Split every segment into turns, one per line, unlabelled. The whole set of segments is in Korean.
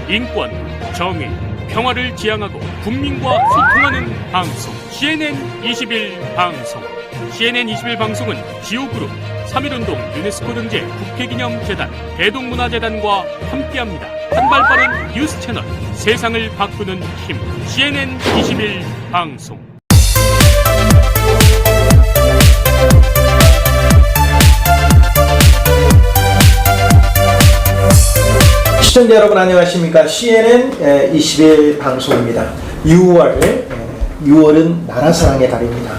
인권, 정의, 평화를 지향하고 국민과 소통하는 방송 CNN 21 방송. CNN 21 방송은 지오그룹, 3.1운동 유네스코 등재 국회기념재단, 대동문화재단과 함께합니다. 한발 빠른 뉴스 채널, 세상을 바꾸는 힘. CNN 21 방송.
시청자 여러분 안녕하십니까? CNN 21 방송입니다. 6월은 나라 사랑의 달입니다.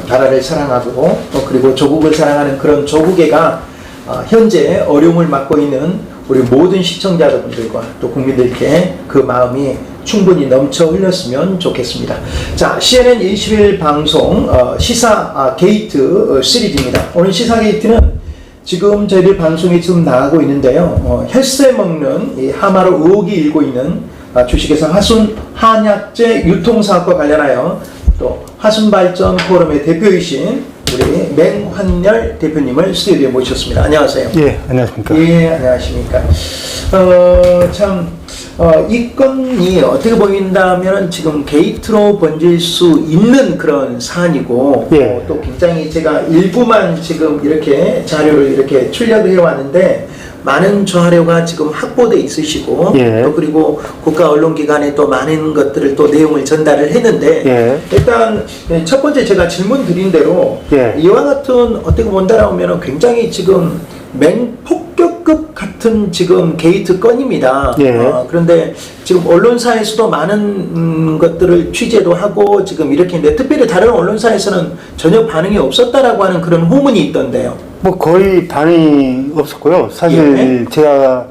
나라를 사랑하고 그리고 조국을 사랑하는 그런 조국애가 현재 어려움을 맡고 있는 우리 모든 시청자 여러분들과 또 국민들께 그 마음이 충분히 넘쳐 흘렸으면 좋겠습니다. 자, CNN 21 방송 시사 게이트 시리즈입니다. 오늘 시사 게이트는 지금 저희들 방송이 지금 나가고 있는데요. 헬스에 먹는 이 하마로 의혹이 일고 있는 주식회사 화순 한약재 유통사업과 관련하여 또 화순발전 포럼의 대표이신 우리 맹환열 대표님을 스튜디오에 모셨습니다. 안녕하세요.
예, 안녕하십니까.
예, 안녕하십니까. 이 건이 어떻게 보인다면 지금 게이트로 번질 수 있는 그런 사안이고,
예.
또 굉장히 제가 일부만 지금 이렇게 자료를 이렇게 출력을 해왔는데, 많은 자료가 지금 확보돼 있으시고,
예.
또 그리고 국가 언론기관에 또 많은 것들을 또 내용을 전달을 했는데,
예.
일단 첫 번째 제가 질문 드린 대로,
예.
이와 같은 어떻게 본다라면 굉장히 지금 맹폭격급 같은 지금 게이트 건입니다.
예.
그런데 지금 언론사에서도 많은 것들을 취재도 하고 지금 이렇게 했는데 특별히 다른 언론사에서는 전혀 반응이 없었다라고 하는 그런 후문이 있던데요.
뭐 거의 반응이 없었고요. 사실
예.
제가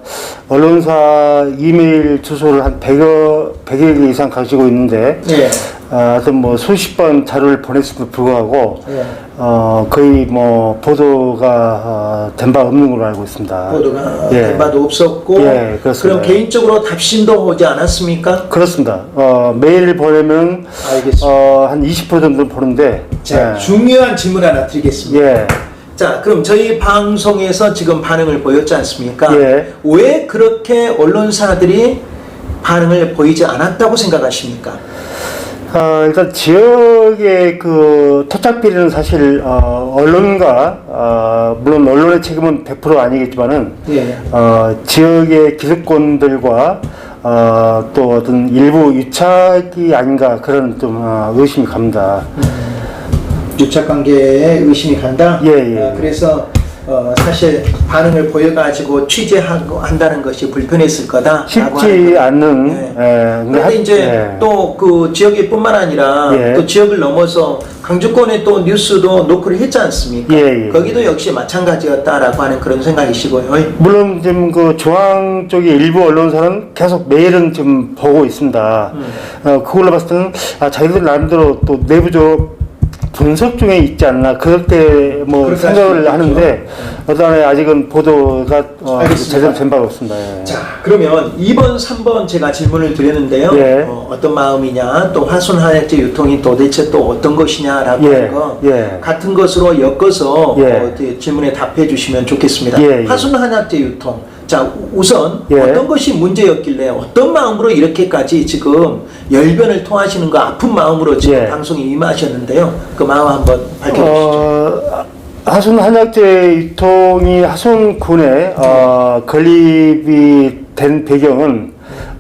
언론사 이메일 주소를 한 100여 개 이상 가지고 있는데,
예.
하여튼 뭐 수십 번 자료를 보냈음에도 불구하고,
예.
거의 뭐 보도가 된 바 없는 걸로 알고 있습니다.
보도가
예.
된 바도 없었고,
예, 그렇습니다.
그럼 개인적으로 답신도 오지 않았습니까?
그렇습니다. 메일을 보내면,
알겠습니다.
한 20% 정도는 보는데,
자,
예.
중요한 질문 하나 드리겠습니다.
예.
자, 그럼 저희 방송에서 지금 반응을 보였지 않습니까?
예.
왜 그렇게 언론사들이 반응을 보이지 않았다고 생각하십니까?
일단 지역의 그 토착 비리는 사실 언론과 물론 언론의 책임은 100% 아니겠지만은
예.
지역의 기득권들과 또 어떤 일부 유착이 아닌가 그런 좀 의심이 갑니다.
유착관계에 의심이 간다?
예, 예.
그래서 사실 반응을 보여가지고 취재하고 한다는 것이 불편했을 거다.
쉽지 않는.
예.
그런데
그런데 이제
예.
또 그 지역이 뿐만 아니라
예.
또 지역을 넘어서 강주권의 또 뉴스도 노크를 했지 않습니까?
예, 예.
거기도 역시 마찬가지였다라고 하는 그런 생각이시고요.
물론 지금 그 중앙 쪽의 일부 언론사는 계속 메일은 지금 보고 있습니다. 그걸로 봤을 때는 자기들 나름대로 또 내부적으로 분석 중에 있지 않나 그렇게 뭐 생각을 하는데 어떠한 아직은 보도가 제대로 된 바가 없습니다. 예.
자, 그러면 2번, 3번 제가 질문을 드렸는데요.
예.
어떤 마음이냐, 또 화순한약재 유통이 도대체 또 어떤 것이냐라고
예.
하는 거
예.
같은 것으로 엮어서
예.
질문에 답해 주시면 좋겠습니다.
예.
화순한약재 유통. 자, 우선
예.
어떤 것이 문제였길래 어떤 마음으로 이렇게까지 지금 열변을 토하시는 거 아픈 마음으로 지금
예.
방송에 임하셨는데요. 그 마음 한번 밝혀주시죠.
하순 한약재 유통이 하순군에 건립이 된 배경은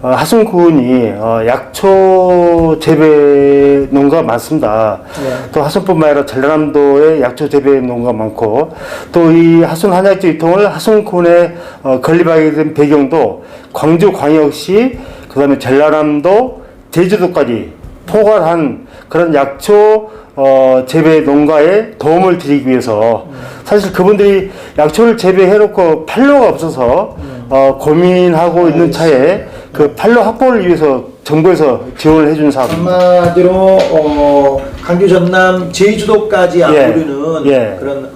하순군이 약초 재배 농가가 많습니다.
네.
또 하순뿐만 아니라 전라남도에 약초 재배 농가가 많고 또 이 하순 한약재 유통을 하순군에 건립하게 된 배경도 광주광역시 그다음에 전라남도 제주도까지 포괄한 그런 약초 재배 농가에 도움을 드리기 위해서 사실 그분들이 약초를 재배해놓고 판로가 없어서 고민하고 있는 차에 그 판로 확보를 위해서 정부에서 지원을 해준 사업입니다.
한마디로 강주 전남 제주도까지
예.
아우르는
예.
그런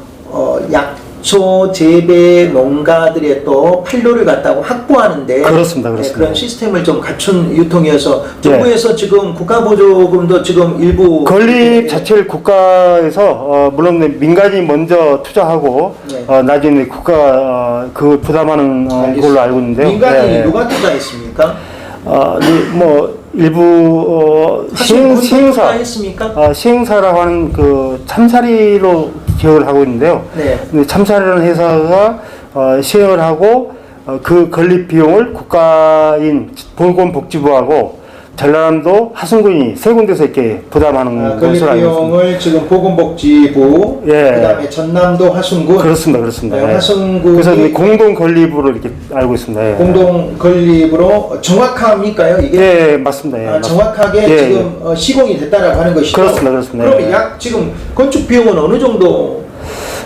약초 재배 농가들의 또 판로를 갖다가 확보하는데
그렇습니다, 그렇습니다.
그런 시스템을 좀 갖춘 유통이어서 정부에서 지금 국가보조금도 지금 일부
건립 자체를 국가에서 물론 민간이 먼저 투자하고
네.
나중에 국가가 그걸 부담하는 걸로 알고 있는데요.
민간이 누가 투자했습니까?
뭐 일부 시행사
했습니까?
시행사라고 하는 그 참사리로 기억을 하고 있는데요.
네.
근데 참사리라는 회사가 시행을 하고 그 건립 비용을 국가인 보건복지부하고 전라남도 하순군이 세 군데서 이렇게 부담하는
건립
것으로 알고 있습니다.
비용을 지금 보건복지부,
예.
그다음에 전남도 하순군,
그렇습니다, 그렇습니다.
네,
예.
하순군이
그래서 이제 공동 건립으로 이렇게 알고 있습니다. 예.
공동 건립으로 정확합니까요? 이게
예, 맞습니다. 예, 맞습니다.
정확하게
예,
지금 시공이 됐다라고 하는 것이죠.
그렇습니다, 그렇습니다.
그럼
예.
약 지금 건축 비용은 어느 정도?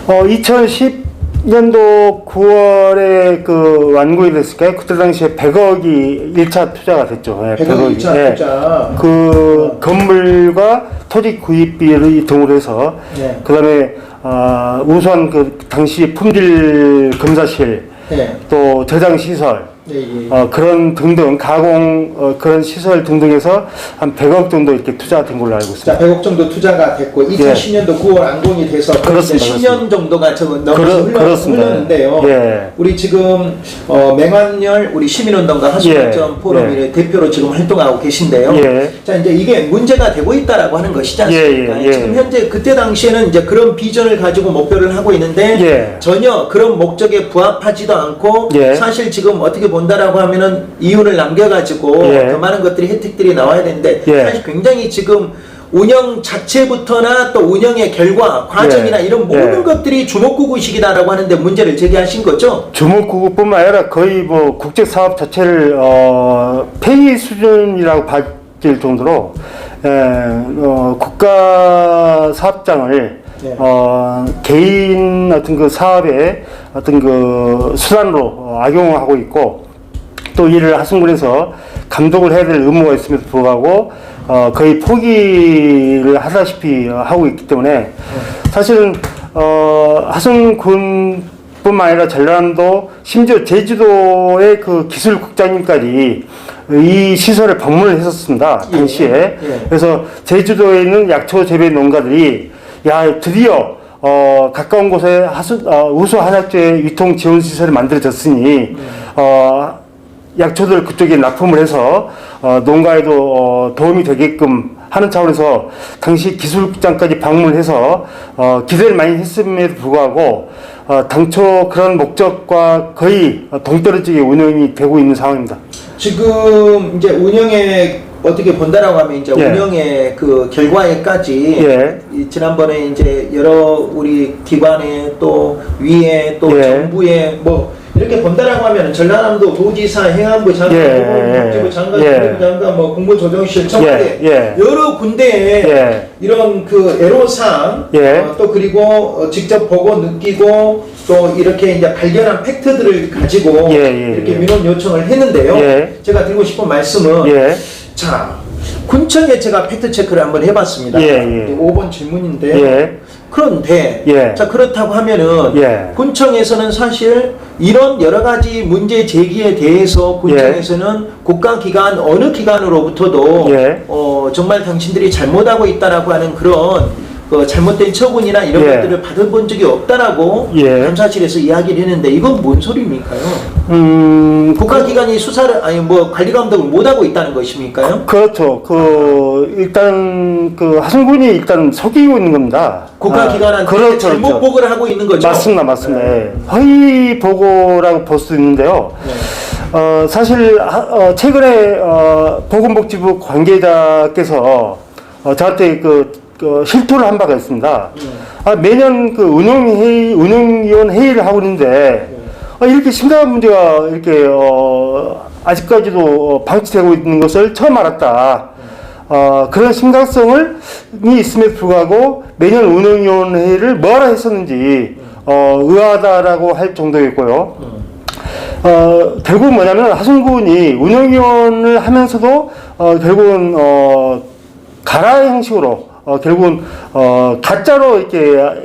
2010년도 9월에 그 완공이 됐을까요? 그때 당시에 100억이 1차 투자가 됐죠. 예,
100억 2차
예.
투자.
그 건물과 토지 구입비를 등으로 해서
네.
그다음에 우수한 그 당시 품질 검사실
네.
또 저장 시설
네, 예.
그런 등등 가공 그런 시설 등등해서 한 100억 정도 이렇게 투자된 걸로 알고 있습니다.
자, 100억 정도 투자가 됐고 2010년도 9월 안공이 돼서 거의
그렇습니다,
이제 10년 정도가
그렇습니다.
흘렀는데요.
예.
우리 지금 맹환열 우리 시민운동가 하수발전
예.
포럼의
예.
대표로 지금 활동하고 계신데요.
예.
자, 이제 이게 문제가 되고 있다라고 하는 것이지 않습니까?
예, 예, 예.
지금 현재 그때 당시에는 이제 그런 비전을 가지고 목표를 하고 있는데
예.
전혀 그런 목적에 부합하지도 않고
예.
사실 지금 어떻게 본다라고 하면은 이윤을 남겨가지고
예.
더 많은 것들이 혜택들이 나와야 되는데
예.
사실 굉장히 지금 운영 자체부터나 또 운영의 결과 과정이나
예.
이런 모든
예.
것들이 주목구구식이다라고 하는데 문제를 제기하신 거죠?
주목구구뿐만 아니라 거의 뭐 국제 사업 자체를 폐기 수준이라고 봐질 정도로 국가 사업장을
네.
개인 어떤 그 사업의 어떤 그 수단으로 악용하고 있고 또 이를 하순군에서 감독을 해야 될 의무가 있음에도 불구하고 거의 포기를 하다시피 하고 있기 때문에 사실은 하순군뿐만 아니라 전라남도 심지어 제주도의 그 기술국장님까지 이 시설에 방문을 했었습니다. 당시에.
예.
그래서 제주도에 있는 약초 재배 농가들이 야 드디어 가까운 곳에 우수 한약재 유통 지원 시설이 만들어졌으니 약초들 그쪽에 납품을 해서 농가에도 도움이 되게끔 하는 차원에서 당시 기술국장까지 방문을 해서 기대를 많이 했음에도 불구하고 당초 그런 목적과 거의 동떨어지게 운영이 되고 있는 상황입니다.
지금 이제 운영에 어떻게 본다라고 하면 이제
예.
운영의 그 결과에까지
예.
지난번에 이제 여러 우리 기관에 또 위에 또
예.
정부에 뭐 이렇게 본다라고 하면 전라남도 도지사, 행안부 장관, 보건복지부 장관, 교육부 장관, 뭐 국무조정실, 청와대 여러 군데에 이런 그 애로사항 또 그리고 직접 보고 느끼고 또 이렇게 이제 발견한 팩트들을 가지고 이렇게 민원 요청을 했는데요. 제가 드리고 싶은 말씀은 자, 군청에 제가 팩트 체크를 한번 해봤습니다. 5번 질문인데 그런데 자 그렇다고 하면은 군청에서는 사실 이런 여러 가지 문제 제기에 대해서 군청에서는 국가기관 어느 기관으로부터도 정말 당신들이 잘못하고 있다라고 하는 그런 그 잘못된 처분이나 이런 것들을 받아본 적이 없다라고 감사실에서 이야기를 했는데 이건 뭔 소리입니까요? 국가기관이 수사를 아니 뭐 관리 감독을 못 하고 있다는 것입니까요?
그렇죠. 일단 그 하순군이 일단 속이고 있는 겁니다.
국가기관한테
그렇죠,
잘못
그렇죠.
보고를 하고 있는 거죠.
맞습니다. 허위 보고라고 볼 수 있는데요. 사실 최근에 보건복지부 관계자께서 저한테 실토를 한 바가 있습니다. 매년 그 운영위원 회의를 하고 있는데 이렇게 심각한 문제가 이렇게 아직까지도 방치되고 있는 것을 처음 알았다. 그런 심각성을 있음에도 불구하고 매년 운영위원 회의를 뭐하러 했었는지 의아하다라고 할 정도였고요. 결국 뭐냐면 하순군이 운영위원을 하면서도 결국은 가라 형식으로 결국은 가짜로 이렇게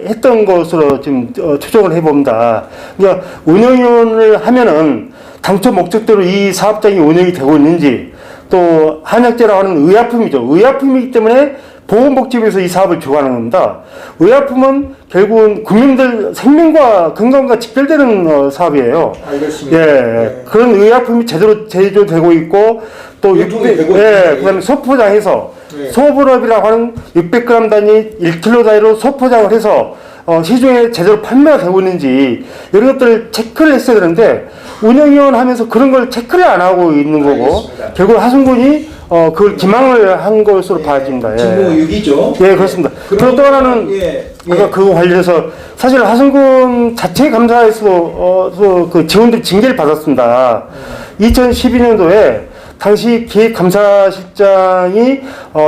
했던 것으로 지금 추정을 해봅니다. 그러니까 운영위원을 하면은 당초 목적대로 이 사업장이 운영이 되고 있는지, 또 한약재라고 하는 의약품이죠. 의약품이기 때문에 보건복지부에서 이 사업을 주관하는 겁니다. 의약품은 결국은 국민들 생명과 건강과 직결되는 사업이에요.
알겠습니다.
예,
네.
그런 의약품이 제대로 제조되고 있고, 또
유통이 되고
그다음에 소포장해서
네.
소분업이라고 하는 600g 단위, 1kg 단위로 소포장을 해서 시중에 제대로 판매가 되고 있는지 이런 것들을 체크를 했어야 되는데, 운영위원 하면서 그런 걸 체크를 안 하고 있는 거고,
알겠습니다.
결국 하승군이 그걸 기망을 한 것으로 봐집니다.
직무유기죠.
예, 그렇습니다. 그리고 또 하나는 아까 그거 관련해서 사실 하승군 자체 감사에서 그 직원들 징계를 받았습니다. 2012년도에 당시 기획감사실장이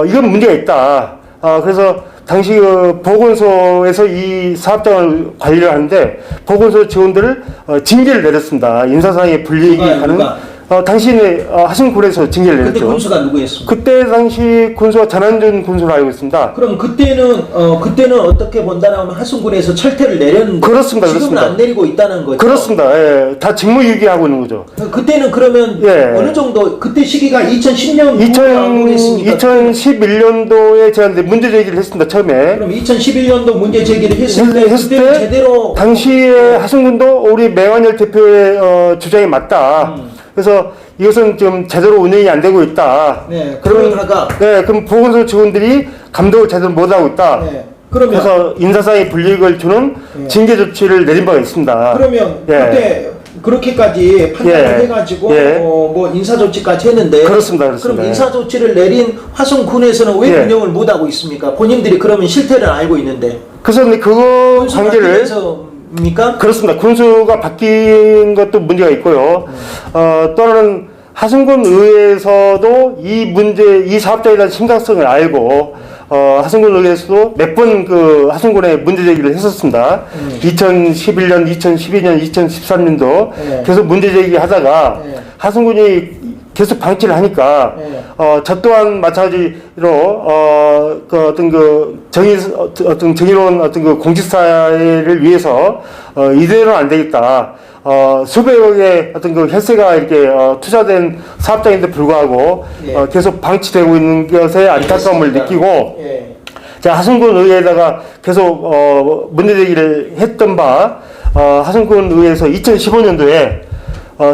이건 문제가 있다. 그래서 당시 그 보건소에서 이 사업장을 관리를 하는데 보건소 직원들을 징계를 내렸습니다. 인사상의 불이익이 가는. 당시에 하승군에서 징계를
그때
내렸죠.
군수가 누구였습니까?
그때 당시 군수가 전한준 군수로 알고 있습니다.
그럼 그때는 어떻게 본다면 하승군에서 철퇴를 내렸는데
그렇습니다.
지금은
그렇습니다.
안 내리고 있다는 거죠.
그렇습니다. 예, 다 직무유기하고 있는 거죠.
그때는 그러면
예.
어느 정도 그때 시기가 2010년
2011년도에 제가 문제 제기를 했습니다. 처음에.
그럼 2011년도 문제 제기를 했을 때 그때는 제대로
당시에 하승군도 우리 매완열 대표의 주장이 맞다. 그래서 이것은 좀 제대로 운영이 안 되고 있다.
네,
그러다가 그럼 보건소 직원들이 감독을 제대로 못하고 있다.
네. 그러면
그래서 인사상의 불이익을 주는 징계 조치를 내린 바가 있습니다.
그러면 그때 그렇게까지 판단을 해가지고 뭐 인사 조치까지 했는데
그렇습니다.
그럼 인사 조치를 내린 화성군에서는 왜 운영을 못 하고 있습니까? 본인들이 그러면 실태를 알고 있는데.
그래서 그 관계를
입니까?
그렇습니다. 군수가 바뀐 것도 문제가 있고요. 또 하나는 하승군 의회에서도 이 사업장에 대한 심각성을 알고 하승군 의회에서도 몇 번 그 하승군에 문제 제기를 했었습니다. 2011년, 2012년, 2013년도 계속 문제 제기하다가 하승군이 계속 방치를 하니까 저 또한 마찬가지로 정의로운 그 공직사회를 위해서 이대로는 안 되겠다. 수백억의 그 혈세가 이렇게 투자된 사업장인데 불구하고 계속 방치되고 있는 것에 안타까움을 느끼고 자, 하승군 의회에다가 계속 문제 제기를 했던 바 하승군 의회에서 2015년도에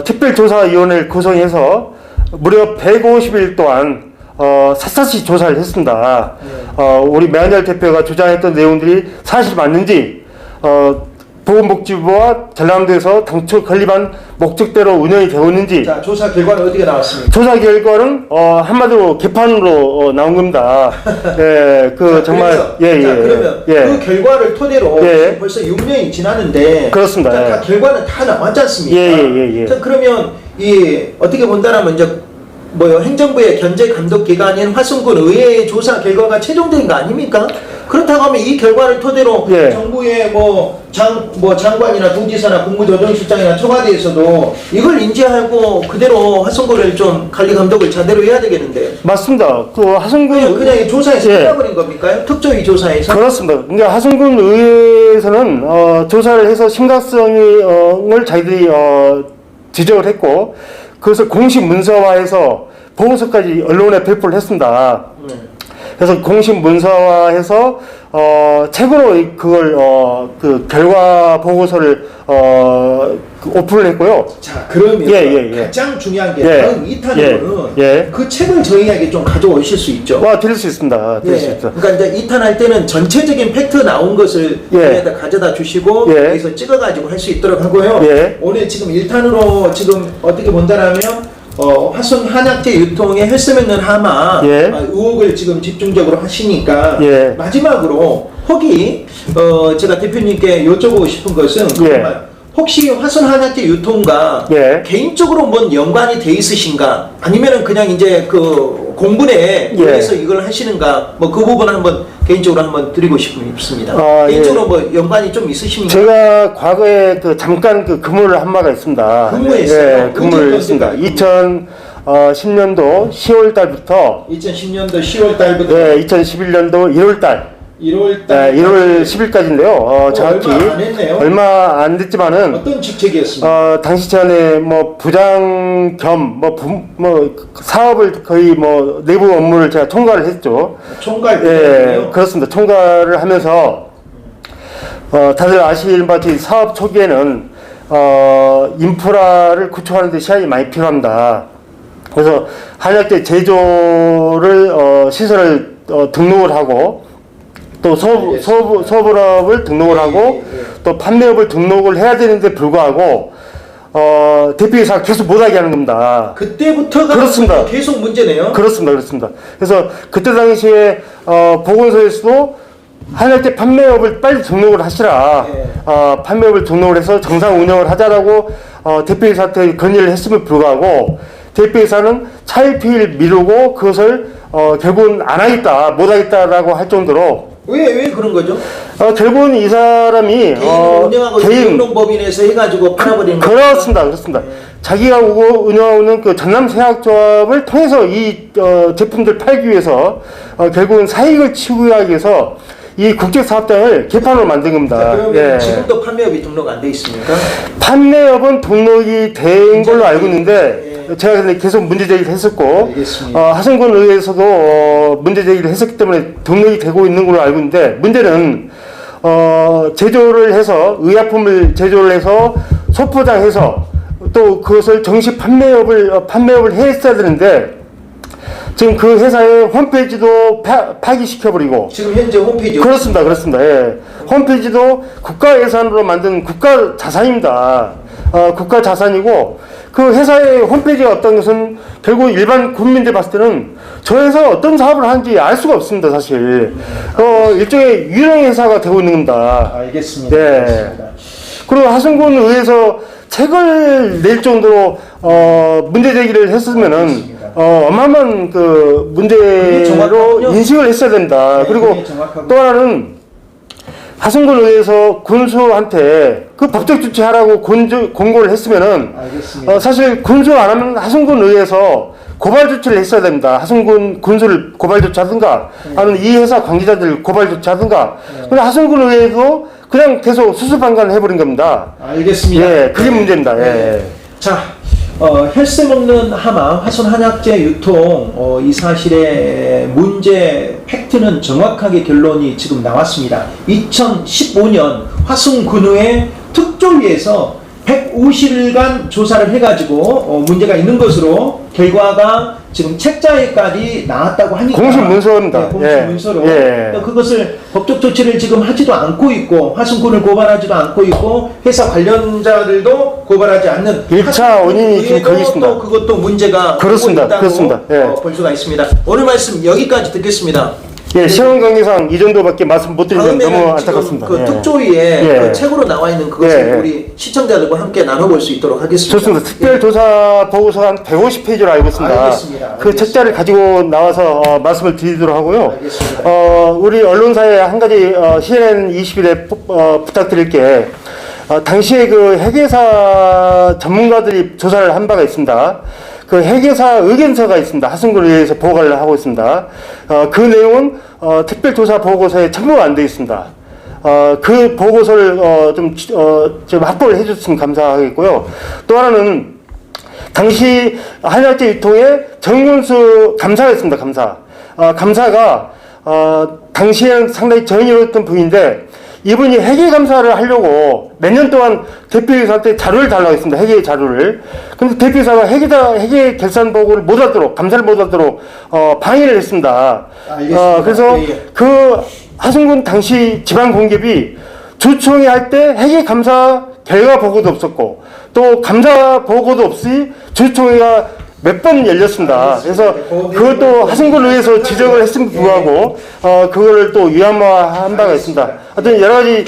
특별조사위원회를 구성해서 무려 150일 동안 샅샅이 조사를 했습니다. 우리 매한열 대표가 주장했던 내용들이 사실 맞는지, 보건복지부와 전남도에서 당초 건립한 목적대로 운영이 되고 있는지.
자, 조사 결과는 어떻게 나왔습니까?
조사 결과는 한마디로 개판으로 나온 겁니다. 예, 자,
그러면 그 결과를 토대로 지금 벌써 6년이 지났는데
그렇습니다.
자, 결과는 다 나왔지 않습니까? 자, 그러면 어떻게 본다면 이제 행정부의 견제 감독 기관인 화성군 의회의 조사 결과가 최종적인 거 아닙니까? 그렇다고 하면 이 결과를 토대로 정부의 장관이나 도지사나 국무조정실장이나 청와대에서도 이걸 인지하고 그대로 화성군을 좀 관리 감독을 제대로 해야 되겠는데.
맞습니다. 그 하성군
그냥 조사에서 끝나버린 겁니까? 특조위 조사에서?
그렇습니다. 그러니까 하성군 의회에서는 조사를 해서 심각성을 자기들이 지적을 했고, 그것을 공식 문서화해서 보고서까지 언론에 배포를 했습니다. 그래서 공식 문서화해서 책으로 그걸 그 결과 보고서를 오픈을 했고요.
자, 그러면 가장 중요한 게 다음 2탄으로는 그 책을 저희에게 좀 가져오실 수 있죠.
드릴 수 있습니다. 드릴 수 있죠.
그러니까 이제 2탄 할 때는 전체적인 팩트 나온 것을 저희한테 가져다 주시고 여기서 찍어가지고 할 수 있도록 하고요. 오늘 지금 1탄으로 지금 어떻게 본다라면 화성 한약재 유통의 혈세맺는 하마 의혹을 지금 집중적으로 하시니까 마지막으로 혹이 제가 대표님께 여쭤보고 싶은 것은 혹시 화성 한약재 유통과 개인적으로 뭔 연관이 돼 있으신가? 아니면은 그냥 이제 그 공분에 의해서 이걸 하시는가? 그 부분 한번 개인적으로 한번 드리고 싶습니다. 개인적으로 뭐 연관이 좀 있으십니까?
제가 과거에 잠깐 근무를 한 바가 있습니다.
근무했어요?
근무를 했습니다. 2010년도 10월 달부터
2010년도 10월 달부터
2011년도 1월 달
1월 달
1월 10일까지인데요. 정확히
얼마 안 했네요.
얼마 안 됐지만은
어떤 직책이었습니까?
당시 전에 뭐 부장 겸 사업을 거의 뭐 내부 업무를 제가 총괄을 했죠.
총괄
예,
부장이요?
그렇습니다. 총괄을 하면서 다들 아시는 바같이 사업 초기에는 인프라를 구축하는 데 시간이 많이 필요합니다. 그래서 한약재 제조를 시설을 등록을 하고 또 소부업을 등록을 하고 또 판매업을 등록을 해야 되는데 불구하고 대표이사가 계속 못하게 하는 겁니다.
그때부터가
그렇습니다.
계속 문제네요.
그렇습니다. 그래서 그때 당시에 보건소에서도 한약재 판매업을 빨리 등록을 하시라. 판매업을 등록을 해서 정상 운영을 하자라고 대표이사한테 건의를 했음에 불구하고 대표이사는 차일피일 미루고 그것을 결국은 안 하겠다, 못 하겠다라고 할 정도로
왜 그런 거죠?
결국은 이 사람이
개인으로 운영하고 유흥농법인에서 해가지고 팔아버리는
그렇습니다. 자기가 운영하는 그 전남세약조합을 통해서 이 제품들 팔기 위해서 결국은 사익을 추구하기 위해서 이 국제사업장을 개판으로 만든 겁니다.
그러면 지금도 판매업이 등록 안 돼 있습니까?
판매업은 등록이 된 걸로 알고 있는데 제가 근데 계속 문제 제기를 했었고 하성군 의회에서도 문제 제기를 했었기 때문에 등록이 되고 있는 걸로 알고 있는데 문제는 제조를 해서 의약품을 제조를 해서 소포장해서 또 그것을 정식 판매업을 했어야 되는데 지금 그 회사의 홈페이지도 파기시켜버리고
지금 현재 홈페이지
그렇습니다. 예. 홈페이지도 국가 예산으로 만든 국가 자산입니다. 국가 자산이고 그 회사의 홈페이지가 없다는 것은 결국 일반 국민들 봤을 때는 저 회사가 어떤 사업을 하는지 알 수가 없습니다. 사실 일종의 유령 회사가 되고 있는 겁니다.
알겠습니다.
네.
알겠습니다.
그리고 하성군 의회에서 책을 낼 정도로 문제 제기를 했으면은 어마어마한 그 문제로 인식을 했어야 된다.
네,
그리고 또 하나는 하성군 의회에서 군수한테 그 법적 조치하라고 공고를 했으면은 사실 군수 안 하면 하성군 의회에서 고발 조치를 했어야 됩니다. 하성군 군수를 고발 조치하든가 아니면 이 회사 관계자들 고발 조치하든가. 근데 하성군 의회에도 그냥 계속 수수방관을 해버린 겁니다.
알겠습니다.
예, 그게 문제입니다. 예.
자, 혈세 먹는 하마, 화순 한약재 유통 이 사실의 문제 팩트는 정확하게 결론이 지금 나왔습니다. 2015년 화순군의 특조위에서 150일간 조사를 해가지고 문제가 있는 것으로 결과가 지금 책자에까지 나왔다고 하니까
공식 문서입니다.
네, 공식 문서로
예.
그것을 법적 조치를 지금 하지도 않고 있고 화순군을 고발하지도 않고 있고 회사 관련자들도 고발하지 않는
1차 원인이 지금 거기 있습니다.
또 그것도 문제가
그렇습니다.
있다고
그렇습니다. 예.
볼 수가 있습니다. 오늘 말씀 여기까지 듣겠습니다.
예, 시험 관계상 이 정도밖에 말씀 못 드리면 너무 안타깝습니다.
그
예.
특조위에 그 책으로 나와 있는 그것을
예.
우리 시청자들과 함께 나눠볼 수 있도록 하겠습니다.
좋습니다. 특별조사 보고서가 한 150페이지로 알고 있습니다.
알겠습니다.
그 책자를 가지고 나와서 말씀을 드리도록 하고요.
알겠습니다.
우리 언론사에 한 가지 CNN 21에 부탁드릴 게 당시에 그 핵회사 전문가들이 조사를 한 바가 있습니다. 그 핵회사 의견서가 있습니다. 하성군 의회에서 보고를 하고 있습니다. 그 내용은 특별조사 보고서에 첨부가 안 되어 있습니다. 그 보고서를 좀 확보를 해줬으면 감사하겠고요. 또 하나는 당시 한약재 유통의 정윤수 감사가 있습니다. 감사가 당시에는 상당히 정의로웠던 분인데 이분이 회계 감사를 하려고 몇 년 동안 대표이사한테 자료를 달라고 했습니다. 회계 자료를. 근데 대표이사가 회계 결산 보고를 못 하도록, 감사를 못 하도록 방해를 했습니다. 그래서 그 하성군 당시 지방 공기업이 주총회 할 때 회계 감사 결과 보고도 없었고 또 감사 보고도 없이 주총회가 몇 번 열렸습니다. 그래서 그것도 하성군 의회에서 지적을 했음에도 불구하고 그거를 또 위안화한 바가 있습니다. 하여튼 여러 가지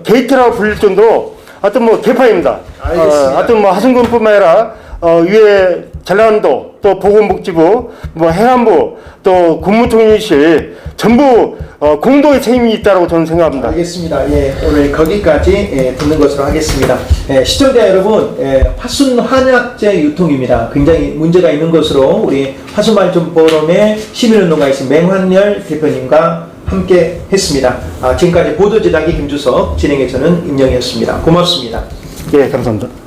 게이트라고 불릴 정도로 하여튼 뭐 개파입니다. 하여튼 뭐 하성군뿐만 아니라 위에 전라남도 또 보건복지부 뭐 행안부 또 국무총리실 전부 공동의 책임이 있다고 저는 생각합니다.
알겠습니다. 예, 오늘 거기까지 듣는 것으로 하겠습니다. 시청자 여러분, 화순 한약재 유통입니다. 굉장히 문제가 있는 것으로 우리 화순발전 포럼의 시민운동가이신 맹환열 대표님과 함께 했습니다. 지금까지 보도 제작의 김주석, 진행의 저는 임영이었습니다. 고맙습니다.
예, 감사합니다.